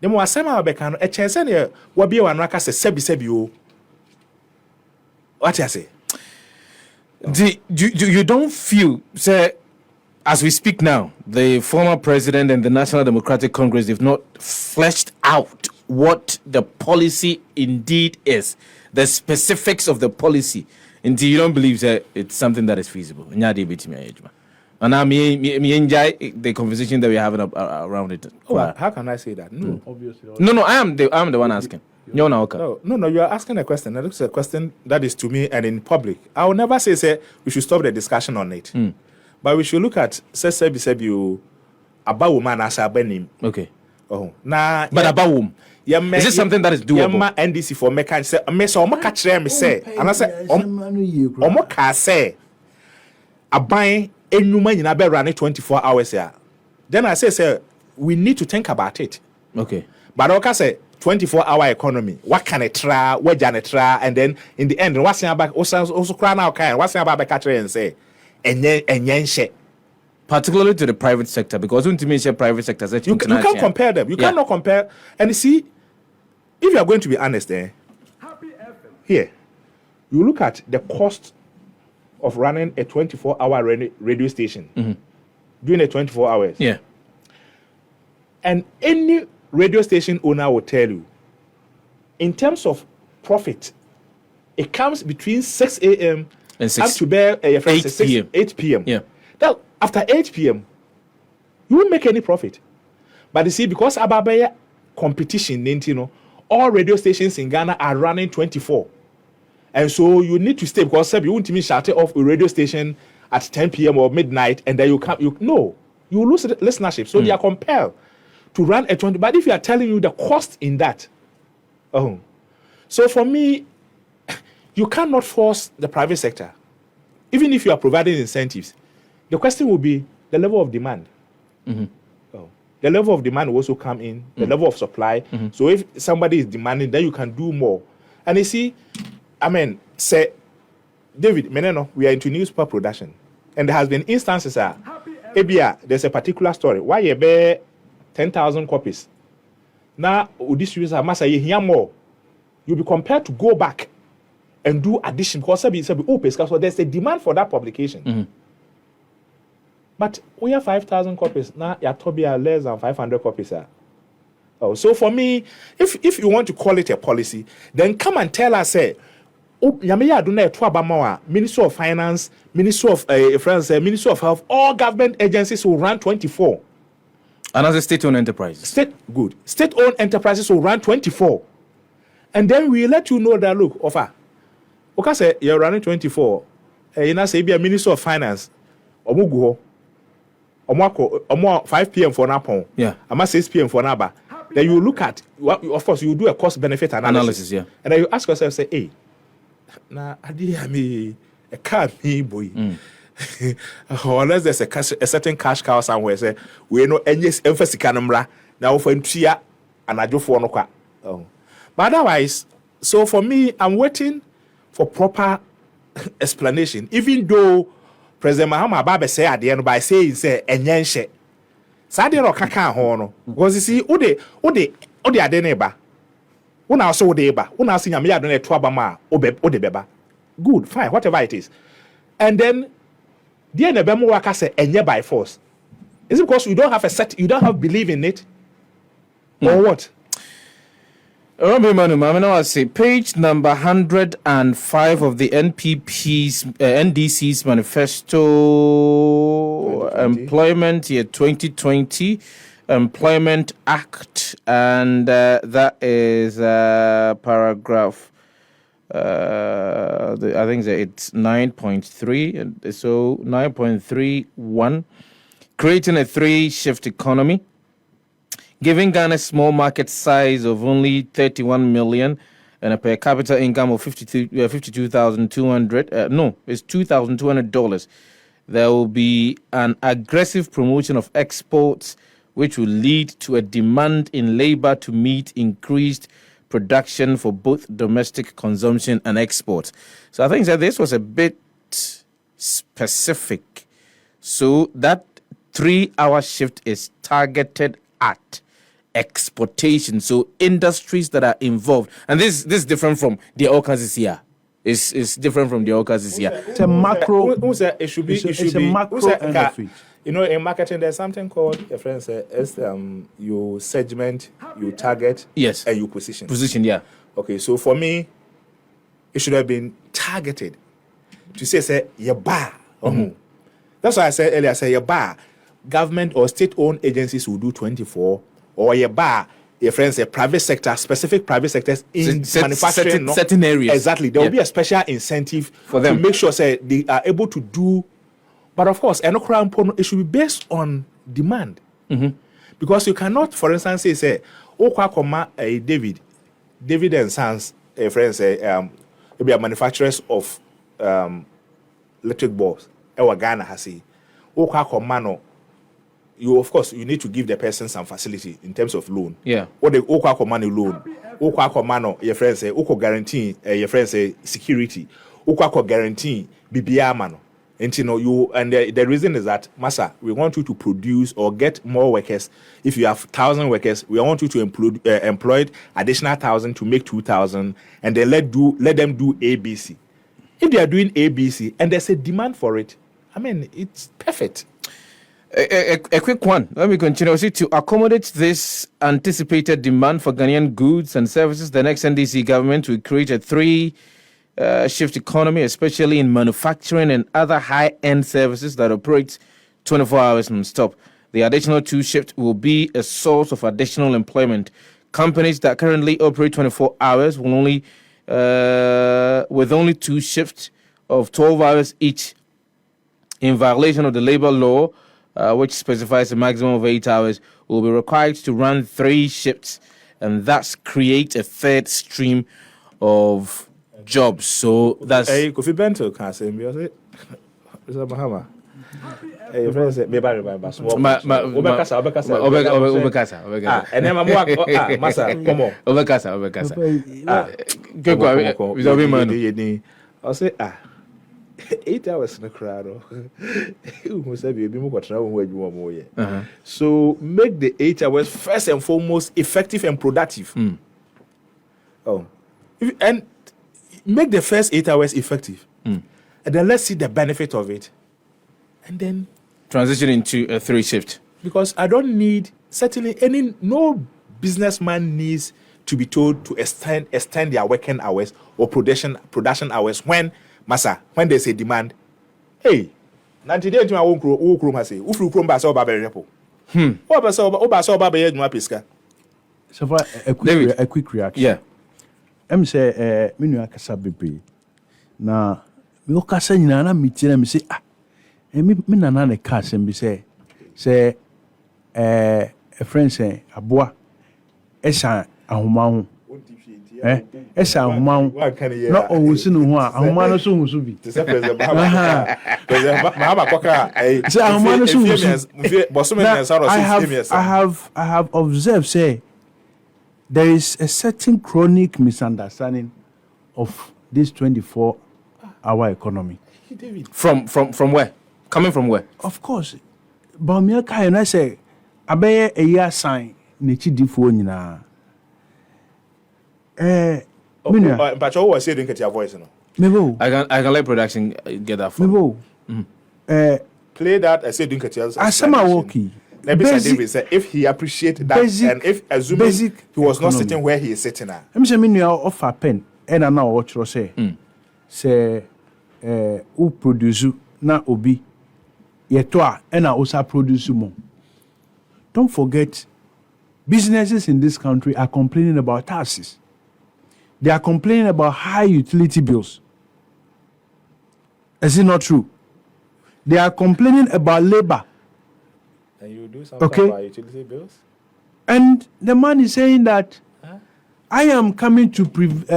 The more summer becano, a chance any what be one raka say, Sebi. What I say? You don't feel, say, as we speak now, the former president and the National Democratic Congress have not fleshed out what the policy indeed is, the specifics of the policy. Indeed, you don't believe that it's something that is feasible. And now me enjoy the conversation that we're having around it. How can I say that? No, Obviously. No, I'm the one asking. No, you are asking a question. That is a question that is to me and in public. I will never say we should stop the discussion on it. But we should look at you about woman as a benim. Okay. Oh, nah. But about whom? Is this something that is doable? NDC for me can say me so omo catch me say and I say omo ka say aban enuma nyina be run 24 hours here. Then I say we need to think about it. Okay. But okay say 24-hour economy. What can it try? What can it try? And then in the end, what's your back? Also, cry now, kind. What's your back? Catch and say, and then shit. Particularly to the private sector, because when to me, private sector, you can't compare them. You cannot compare. And you see, if you are going to be honest, here, you look at the cost of running a 24-hour radio station during the 24 hours. Yeah. And any radio station owner will tell you, in terms of profit, it comes between 6 a.m. and up to 8 p.m. 8 p.m. Yeah. Now, after 8 p.m., you won't make any profit. But you see, because Ababaya competition, all radio stations in Ghana are running 24. And so you need to stay, because you won't even shut off a radio station at 10 p.m. or midnight, and then you lose listenership. So they are compelled to run a 20, but if you are telling you the cost in that, so for me, you cannot force the private sector, even if you are providing incentives. The question will be the level of demand. The level of demand will also come in, the level of supply. So if somebody is demanding, then you can do more. And you see, say, David, we are into newspaper production, and there has been instances there's a particular story why you bear 10,000 copies. Now, this user must say here more. You'll be compelled to go back and do addition because so there's a demand for that publication. But we have 5,000 copies. Now, you're less than 500 copies. So for me, if you want to call it a policy, then come and tell us, Ministry of Finance, Ministry of Ministry of Health, all government agencies will run 24. And as a state-owned enterprise. State-owned enterprises will run 24. And then we let you know that, look, okay, say you're running 24. Say be a Minister of Finance. Omugo. 5 p.m. for Napon. Yeah. 6 p.m. for Naba. Then you look at, of course, you do a cost-benefit analysis. Yeah. And then you ask yourself, say, hey, I did a car, me, boy. Unless there's a certain cash cow somewhere, say we know any emphasis canamra now for Tia and I do for no. But otherwise, so for me, I'm waiting for proper explanation. Even though President Mahama Baba say at the end by saying say enyenche. Sade no kaka ho no. Because you see, ode adeneba. Una also odeba. Una see nyame adon eto abama ode beba. Good, fine, whatever it is. And then the nebemo waka say enye by force. Is it because you don't have belief in it? Or what? I say page number 105 of the NDC's manifesto, employment year 2020 employment act, and that is paragraph. I think that it's 9.3. So 9.31, creating a 3-shift economy, giving Ghana a small market size of only 31 million and a per capita income of $52,200. It's $2,200. There will be an aggressive promotion of exports, which will lead to a demand in labor to meet increased production for both domestic consumption and exports. So I think that this was a bit specific. So that 3-hour shift is targeted at exportation. So industries that are involved, and this is different from the Okasis here. It's different from the Okasis here. It's a macro. It should be a macro end of it. In marketing, there's something called, your friend said, you segment, you target, yes, and you position. Position, yeah. Okay, so for me, it should have been targeted to say you buy. That's why I said earlier, I say your bar, government or state-owned agencies will do 24, or your bar, your friends say private sector, specific private sectors in manufacturing. Certain areas. Exactly. There will be a special incentive for them to make sure say they are able to do. But of course, it should be based on demand. Because you cannot, for instance, say, David and Sons, a friend say, maybe a manufacturers of electric bulbs. Ghana has say, you of course you need to give the person some facility in terms of loan. Yeah. What the money loan? Your friend say, guarantee your friend say security. Guarantee BBR mano. And the reason is that, Massa, we want you to produce or get more workers. If you have 1,000 workers, we want you to employ additional 1,000 to make 2,000, and then let them do ABC. If they are doing ABC and there's a demand for it, I mean, it's perfect. A quick one. Let me continue. See, to accommodate this anticipated demand for Ghanaian goods and services, the next NDC government will create a three-shift economy, especially in manufacturing and other high-end services that operate 24 hours non-stop. The additional 2 shifts will be a source of additional employment. Companies that currently operate 24 hours will only, with only 2 shifts of 12 hours each, in violation of the labor law, which specifies a maximum of 8 hours, will be required to run 3 shifts and thus create a third stream of jobs. So that's. Hey, Kofi Bento can't say me. Mr. Mahama. Hey, your friend said, "Me buy small." Obekasa. And then Massa, come on. Obekasa. I'll say 8 hours in the crowd. So make the 8 hours first and foremost effective and productive. And make the first 8 hours effective. And then let's see the benefit of it. And then transition into a 3-shift. Because I don't need, certainly no businessman needs to be told to extend their working hours or production hours when there's a demand. Hey, 90 days to my own crew, I say, Ufru Krum Basso Baberepo. What Basso Babe Mapisca? So far, a quick reaction. Yeah. I'm say, Minu Akasabi. Now, we all say, Nana, me tell me say, me nana cast and be say, a friend say, a boy, Esa, a human. Esa human. Not always in one, a human soon will be. I have observed, say, there is a certain chronic misunderstanding of this 24-hour economy. From where? Coming from where? Of course. Bawumia kai na say abeye a year sign ne chidifo nyina. But you was saying get your voice no. Mebo. I can let production get that from. Mebo. Play that I say don't get your. Asama woki. David said if he appreciate that and if assuming he was not sitting where he is sitting now. I'm say me nua offer pen and na watch ro say. Say who produce na obi yetoa and also produce more. Don't forget, businesses in this country are complaining about taxes. They are complaining about high utility bills. Is it not true? They are complaining about labor. And you do something about utility bills? And the man is saying that I am coming to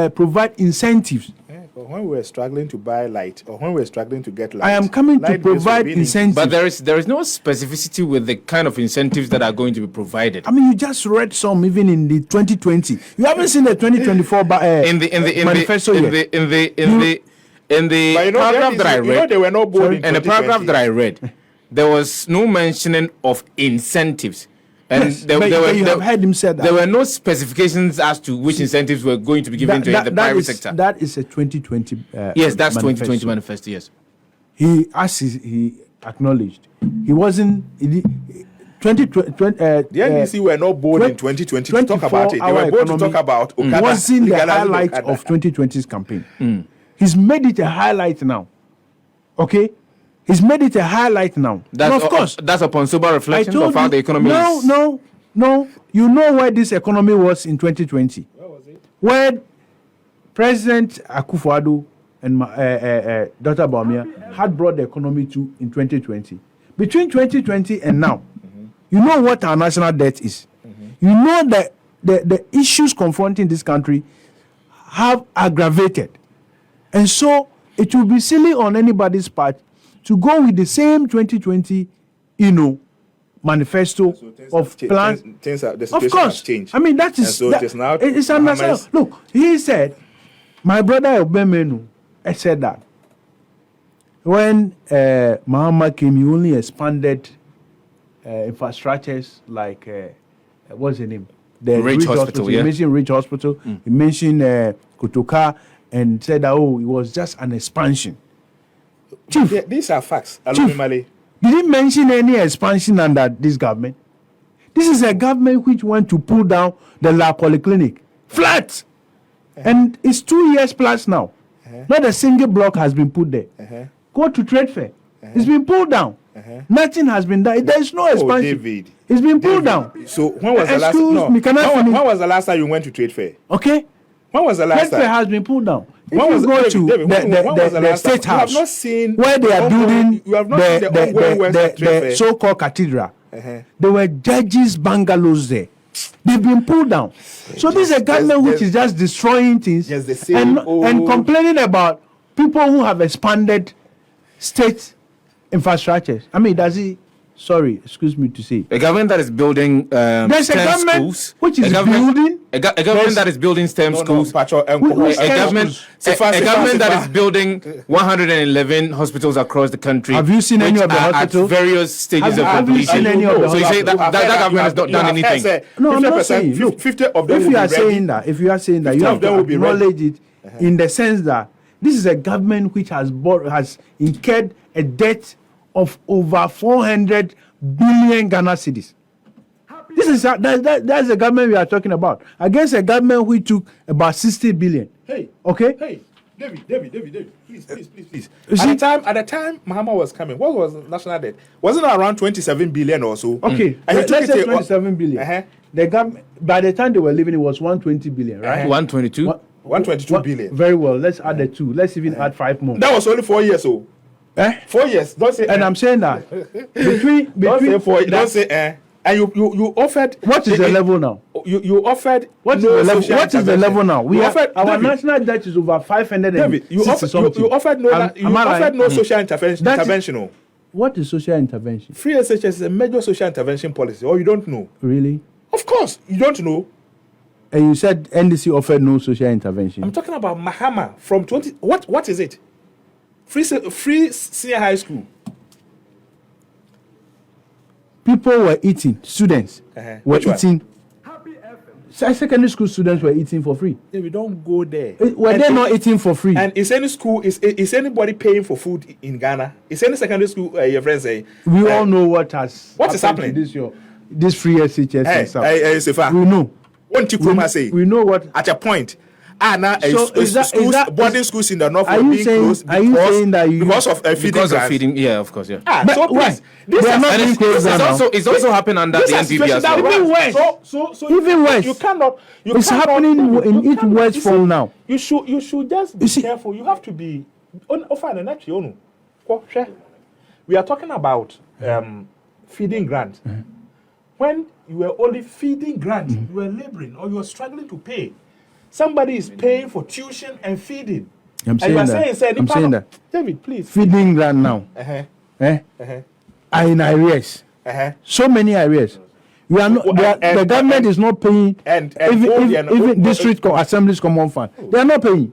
provide incentives. When we were struggling to buy light or when we were struggling to get light, I am coming to provide incentives. But there is no specificity with the kind of incentives that are going to be provided. I mean, you just read some even in the 2020. You haven't seen the 2024 manifesto yet. In the paragraph that I read, they were not bold in the paragraph that I read, there was no mentioning of incentives. And yes, you have heard him say that. There were no specifications as to which incentives were going to be given to the private sector. That is a 2020 yes, that's 2020 manifesto, yes. He acknowledged. He wasn't... 2020... the NDC were not bold in 2020 to talk about it. They were bold to talk about Okada. It wasn't the highlight of 2020's campaign. He's made it a highlight now. Okay? He's made it a highlight now. That's, of course, that's upon sober reflection of how you, the economy is. No. You know where this economy was in 2020? Where was it? Where President Akufo-Addo and Dr. Bawumia had brought the economy to in 2020. Between 2020 and now, you know what our national debt is. You know that the issues confronting this country have aggravated. And so it will be silly on anybody's part to go with the same 2020, manifesto of plans. The situation of course, has changed. I mean that is so it's understandable. Look, he said, my brother Obemenu said that when Mahama came, he only expanded infrastructures like what's the name? The Rich Hospital. He mentioned Rich Hospital. He mentioned Kotoka and said that it was just an expansion. Chief, These are facts. Chief, did he mention any expansion under this government? This is a government which went to pull down the La Polyclinic. Flat! And it's 2 years plus now. Not a single block has been put there. Go to trade fair. It's been pulled down. Nothing has been done. There is no expansion. David. It's been pulled down. So when was the last? Excuse me, can I finish? When was the last time you went to trade fair? Okay. When was the last Trade fair time? has been pulled down. If When you was go David, to David, when was the the last time? State You have House, not seen where they are building You have not seen the ongoing works at trade the fair. so-called cathedral, there were judges' bungalows there. They've been pulled down. So this is a government which is just destroying things Just the same and complaining about people who have expanded state infrastructures. I mean, excuse me to say. A government that is building There's a STEM government schools. which is building. A government that is building STEM schools. Which A government that is building 111 hospitals across the country. Have you seen any which of the are hospitals? At various stages of Have you completion. seen any of the So you say that hospitals? government has not done anything. No, I'm not saying. Look, 50 of them if will you are be ready. saying that, you have of them to will be ready. acknowledge it in the sense that this is a government which has incurred a debt of over 400 billion Ghana cedis. This is that's the government we are talking about against a government which took about 60 billion. Hey, okay. Hey, David, please. You see- At the time Mahama was coming, what was the national debt? Wasn't it around 27 billion or so? Okay, And he took let's it say to- 27 billion. The government, by the time they were leaving, it was 120 billion, right? 122. 122 billion. Very well. Let's add the two. Let's even add 5 more. That was only 4 years old. 4 years. Don't say. And I'm saying that between Don't say 4. that- Don't say. And you offered. What is the level now? You offered. What is no the level? social What is the intervention. level now? We You have offered, our David, national debt is over 560 David, you offered no. Am I right? Social intervention. That is- Interventional. What is social intervention? Free SHS is a major social intervention policy. Or you don't know? Really? Of course, you don't know. And you said NDC offered no social intervention. I'm talking about Mahama from 20. What is it? Free senior high school. People were eating. Students were Which one? eating. Secondary school students were eating for free. Yeah, we don't go there. Were And they not eating for free? And is any school is anybody paying for food in Ghana? Is any secondary school your friends say? We all know what is happening? To this free SHS and stuff. Sefa. We know. What you come say? We know what. At a point. Now, So is that- boarding schools in the north Are were you being saying- closed are you because, saying that you- because of feeding Because of grants? feeding, yeah, of course, yeah. But So why? please, this They are is- not and being it's- closed down. It's also happened under the This is a NPP situation as that well. Even runs. worse. So Even worse. You cannot. You It's cannot, happening in you its cannot- worst listen, form now. You should just be You see- careful. You have to be. We are talking about feeding grant. When you were only feeding grant, you were laboring or you were struggling to pay. Somebody is paying for tuition and feeding. I'm And saying you are that. saying, I'm saying that. David, please. Feeding grant now. Are in arrears. So many arrears. We are not. The government is not paying. Even district assemblies common fund. They are not paying.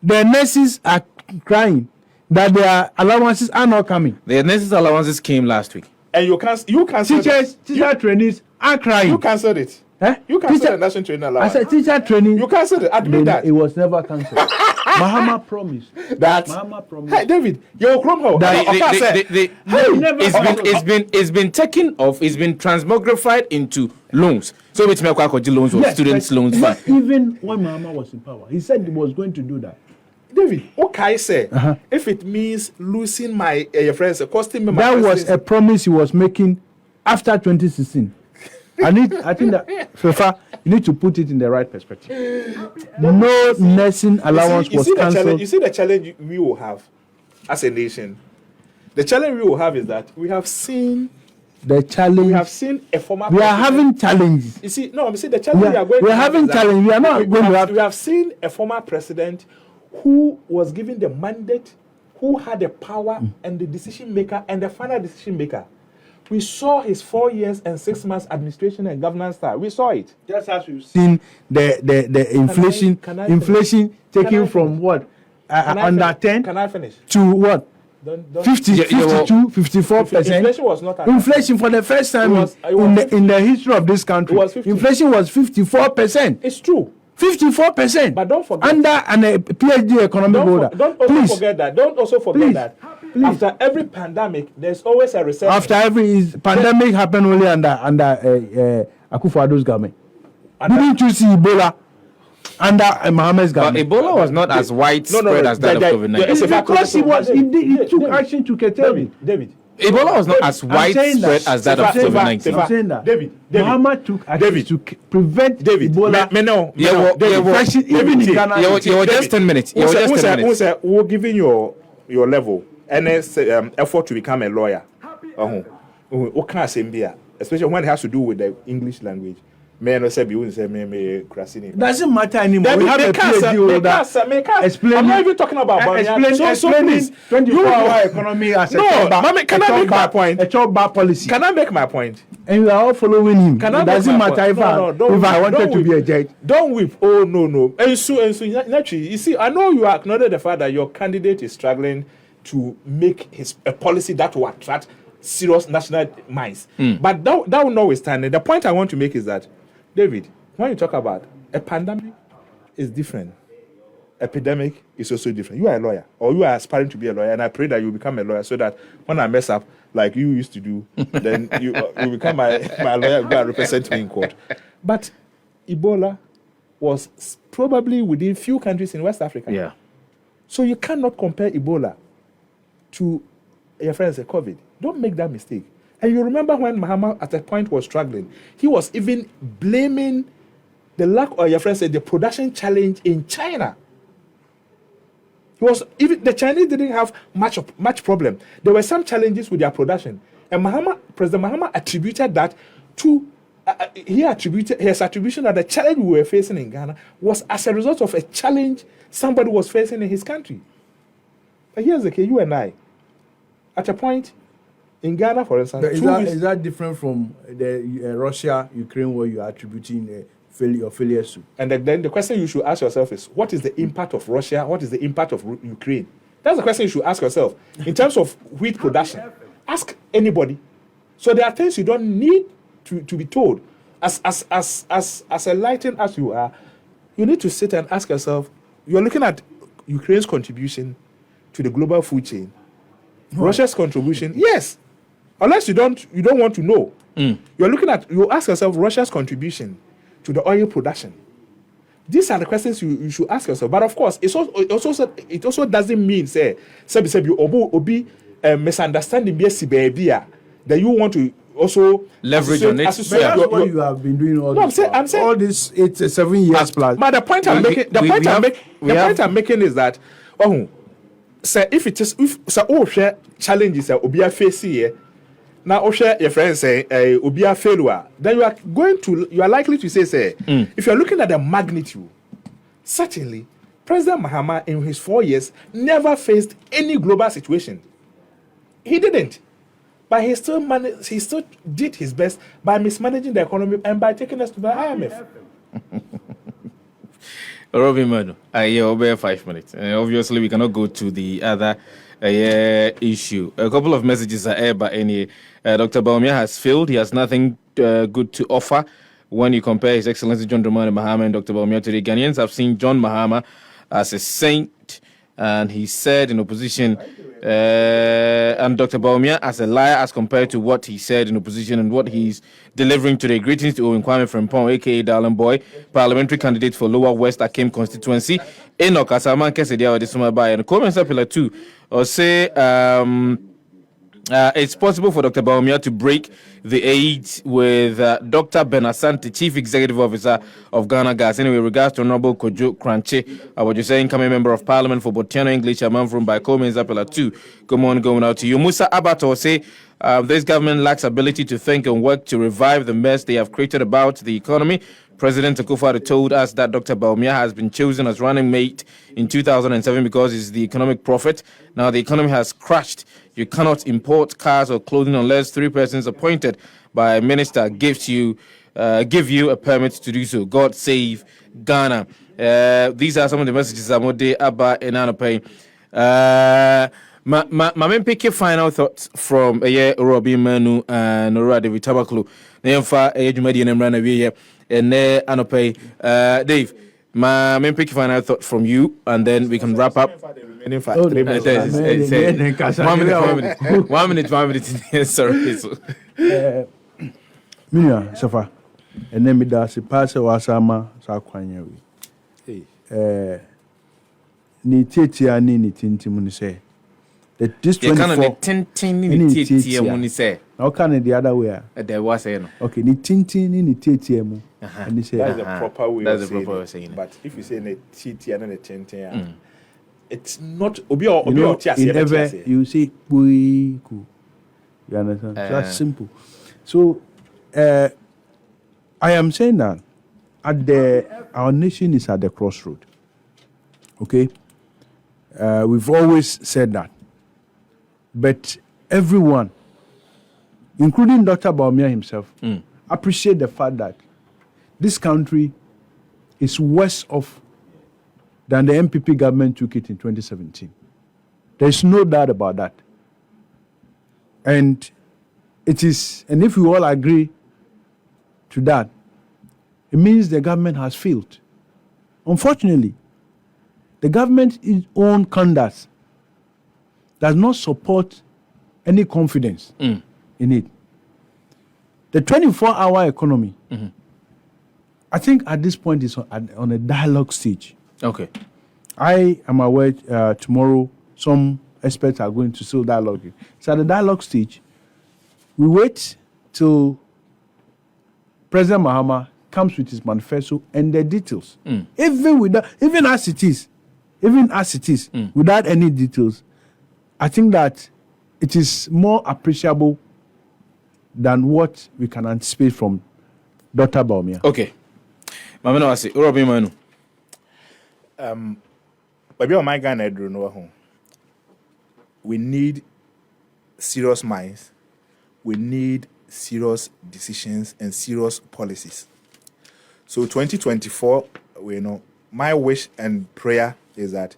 The nurses are crying that their allowances are not coming. The nurses' allowances came last week. And you cancelled Teacher trainees are crying. You cancelled it. You cancelled the national training I allowance. said teacher training. You cancelled it. Admit that. It was never cancelled. Mahama promised. Mahama promised. Hey, David, you're Chrome. It's been taken off. It's been transmogrified into loans. So it's loans or students' loans fund. Even when Mahama was in power, he said he was going to do that. David, okay, say, if it means losing my your friends, costing me my That was presidency- a promise he was making after 2016. I think that FIFA, you need to put it in the right perspective. No nursing allowance was cancelled. You see the challenge we will have as a nation. The challenge we will have is that we have seen The challenge. we have seen a former. We are president- having challenges. You see, no, I'm saying the challenge we are going. We to are have having is that challenge. We are not going to have. We have seen a former president who was given the mandate, who had the power and the decision maker and the final decision maker. We saw his 4 years and 6 months administration and governance style. We saw it. Just as we've seen the inflation can I inflation Can taking I from what Can I under finish? 10 Can I finish? to what Don't 50, Yeah, yeah, well, 52, 54%. Inflation was not at Inflation for the first time It was in the history of this country. It was 50. Inflation was 54%. It's true. 54%. But don't forget- under a PhD economic holder. Don't also Please, forget that. Don't also forget Please. that. Please. After every pandemic, there's always a recession. after every pandemic happened only under Akufo-Addo's government. Didn't you see Ebola under Mahama's But government? Ebola was not as widespread as that of COVID-19. it's about- Because he took David, action to curtail it. David. Ebola was not as I'm saying widespread that. as that of Sefa, COVID-19. Sefa, I'm saying that. David, Mahama took action David. to prevent David, Ebola. Yeah, well, yeah, well, infection even in Ghana. You were just 10 minutes. You were just 10 minutes. We're giving your level and effort to become a lawyer. What can I say here? Especially when it has to do with the English language. Me no say be wouldn't say me crasini. Doesn't matter anymore. We have a PhD holder explaining. I'm not even talking about Bawumia. Explaining please, 24-hour economy as a No, job bar- Mami, can a I job make my bar- point? A job bar policy. Can I make my point? And we are all following him. Can I It make doesn't my matter point? if Don't I wanted whip, to be a judge. Don't whip. Oh no. And so naturally, you see, I know you acknowledge the fact that your candidate is struggling to make a policy that will attract serious national minds. But that will notwithstanding, the point I want to make is that, David, when you talk about a pandemic, is different. Epidemic is also different. You are a lawyer, or you are aspiring to be a lawyer, and I pray that you become a lawyer so that when I mess up, like you used to do, then you become my lawyer, go and represent me in court. But Ebola was probably within few countries in West Africa. Yeah. So you cannot compare Ebola to your friends at COVID. Don't make that mistake. And you remember when Mahama at a point was struggling, he was even blaming the lack of your friends said the production challenge in China. He was even the Chinese didn't have much problem. There were some challenges with their production, and President Mahama attributed that to his attribution that the challenge we were facing in Ghana was as a result of a challenge somebody was facing in his country. But here's the case: you and I, at a point in Ghana, for instance, Is that different from the Russia-Ukraine war you are attributing failures to? and then the question you should ask yourself is, what is the impact of Russia? What is the impact of Ukraine? That's the question you should ask yourself. In terms of wheat production, ask anybody. So there are things you don't need to be told. As enlightened as you are, you need to sit and ask yourself, you're looking at Ukraine's contribution to the global food chain. Russia's contribution, yes. Unless you don't want to know. You ask yourself Russia's contribution to the oil production. These are the questions you should ask yourself. But of course, it also doesn't mean say you obi misunderstanding that you want to also Leverage on it. That's what you have been doing all this. I'm saying all this. It's 7 years plus. But the point I'm making is that say if challenges obi face here. Now, your friends say Obia failure, then you are likely to say, if you're looking at the magnitude, certainly President Mahama in his 4 years never faced any global situation. He didn't. But he still did his best by mismanaging the economy and by taking us to the IMF. Robin Mado, over 5 minutes. Obviously, we cannot go to the other issue. A couple of messages are here, but Dr. Bawumia has failed. He has nothing good to offer when you compare His Excellency John Mahama and Dr. Bawumia today. Ghanaians have seen John Mahama as a saint, and he said in opposition and Dr. Bawumia as a liar as compared to what he said in opposition and what he's delivering today. Greetings to Owen Kwame Frimpong, aka Darling Boy, parliamentary candidate for Lower West Akim constituency. Enoch Asaman Kesedia or the summer by and comments up pillar 2 or say it's possible for Dr. Bawumia to break the aid with Dr. Benasante, Chief Executive Officer of Ghana Gas. Anyway, regards to Honorable Kojo Kranche, what you're saying, incoming Member of Parliament for Botiano English, I'm from by comments up pillar 2. Good morning, going out to you. Musa Abato say this government lacks ability to think and work to revive the mess they have created about the economy. President Akufo-Addo told us that Dr. Bawumia has been chosen as running mate in 2007 because he's the economic prophet. Now the economy has crashed. You cannot import cars or clothing unless 3 persons appointed by a minister give you a permit to do so. God save Ghana. These are some of the messages I'm going to about in Anope. My main pick final thoughts from Robin Manu and Nora David Tamakloe. Nemfa Jumadi and Emrana here. And Anope, Dave, my main pick final thought from you, and then we can wrap up. 1 minute. 1 minute. Sorry. Minya Safa, and then me does a pass or Asama Saquanya. Ni Titia ni Tintimuni say that this 20 how can it the other way? There was a okay, ni Tintin ni Titiamu. And That's the proper way of saying it. But if you say the Titia and the Tintin, it's not you say Puiku. You understand? So that's simple. So I am saying that our nation is at the crossroad. Okay? We've always said that. But everyone, including Dr. Bawumia himself, appreciate the fact that this country is worse off than the MPP government took it in 2017. There's no doubt about that. And if we all agree to that, it means the government has failed. Unfortunately, the government's own conduct does not support any confidence in it. The 24-hour economy, I think at this point is on a dialogue stage. Okay. I am aware tomorrow some experts are going to still dialogue it. So at the dialogue stage, we wait till President Mahama comes with his manifesto and the details. Even as it is, without any details, I think that it is more appreciable than what we can anticipate from Dr. Bawumia. Okay. Mama no ase, Robin Manu. Baby on my Ghana do no home. We need serious minds. We need serious decisions and serious policies. So 2024, my wish and prayer is that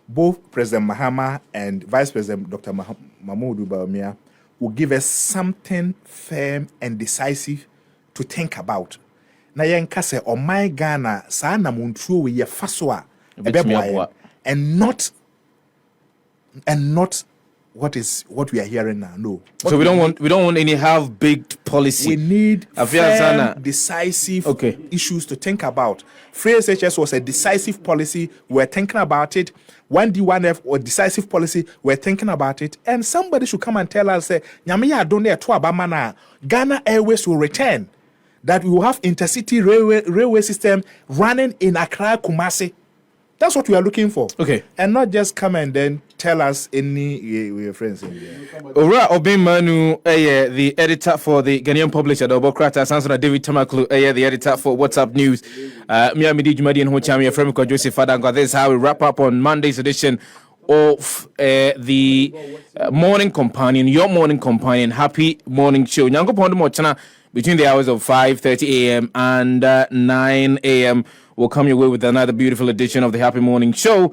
both President Mahama and Vice President Dr. Mahmoud Bawumia will give us something firm and decisive to think about. Na yenka se o my Ghana sa na montruo we ye faso a and not what we are hearing now. No. So we don't want any half-baked policy. We need firm, decisive issues to think about. Free SHS was a decisive policy. We're thinking about it. 1D1F or decisive policy. We're thinking about it. And somebody should come and tell us, Ghana Airways will return. That we will have intercity railway system running in Accra, Kumasi. That's what we are looking for. Okay. And not just come and then tell us any we are friends in there. Ora Obin Manu, the editor for the Ghanaian publisher, the Obokrata, Sansona David Tamakloe, the editor for WhatsApp News. Miamidi Jumadi and Hochami, Fremiko Joseph Fadanga. This is how we wrap up on Monday's edition of the Morning Companion, your Morning Companion, Happy Morning Show. Nyango Pondo Mochana between the hours of 5:30 a.m. and 9 a.m. We'll come your way with another beautiful edition of the Happy Morning Show.